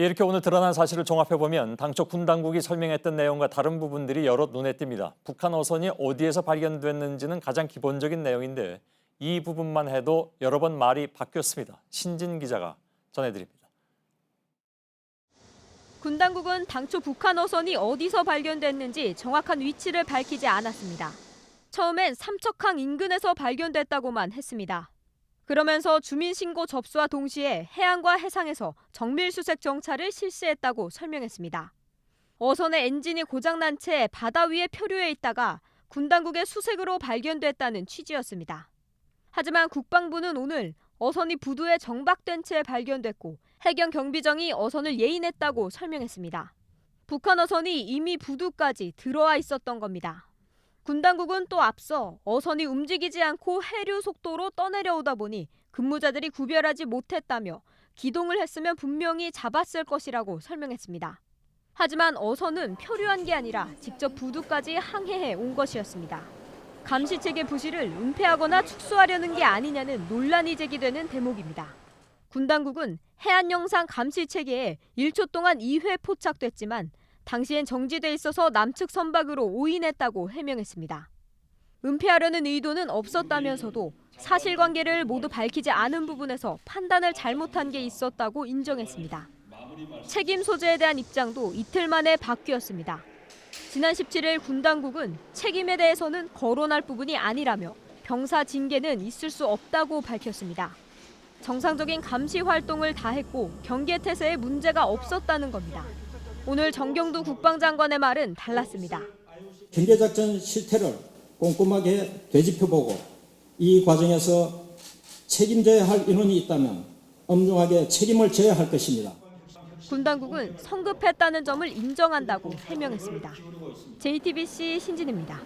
이렇게 오늘 드러난 사실을 종합해보면 당초 군 당국이 설명했던 내용과 다른 부분들이 여럿 눈에 띕니다. 북한 어선이 어디에서 발견됐는지는 가장 기본적인 내용인데 이 부분만 해도 여러 번 말이 바뀌었습니다. 신진 기자가 전해드립니다. 군 당국은 당초 북한 어선이 어디서 발견됐는지 정확한 위치를 밝히지 않았습니다. 처음엔 삼척항 인근에서 발견됐다고만 했습니다. 그러면서 주민신고 접수와 동시에 해안과 해상에서 정밀수색 정찰을 실시했다고 설명했습니다. 어선의 엔진이 고장난 채 바다 위에 표류해 있다가 군 당국의 수색으로 발견됐다는 취지였습니다. 하지만 국방부는 오늘 어선이 부두에 정박된 채 발견됐고 해경경비정이 어선을 예인했다고 설명했습니다. 북한 어선이 이미 부두까지 들어와 있었던 겁니다. 군 당국은 또 앞서 어선이 움직이지 않고 해류 속도로 떠내려오다 보니 근무자들이 구별하지 못했다며 기동을 했으면 분명히 잡았을 것이라고 설명했습니다. 하지만 어선은 표류한 게 아니라 직접 부두까지 항해해 온 것이었습니다. 감시체계 부실을 은폐하거나 축소하려는 게 아니냐는 논란이 제기되는 대목입니다. 군 당국은 해안 영상 감시체계에 1초 동안 2회 포착됐지만 당시엔 정지돼 있어서 남측 선박으로 오인했다고 해명했습니다. 은폐하려는 의도는 없었다면서도 사실관계를 모두 밝히지 않은 부분에서 판단을 잘못한 게 있었다고 인정했습니다. 책임 소재에 대한 입장도 이틀 만에 바뀌었습니다. 지난 17일 군 당국은 책임에 대해서는 거론할 부분이 아니라며 병사 징계는 있을 수 없다고 밝혔습니다. 정상적인 감시 활동을 다했고 경계태세에 문제가 없었다는 겁니다. 오늘 정경두 국방장관의 말은 달랐습니다. 경계작전 실태를 꼼꼼하게 되짚어보고 이 과정에서 책임져야 할 인원이 있다면 엄중하게 책임을 져야 할 것입니다. 군 당국은 성급했다는 점을 인정한다고 해명했습니다. JTBC 신진입니다.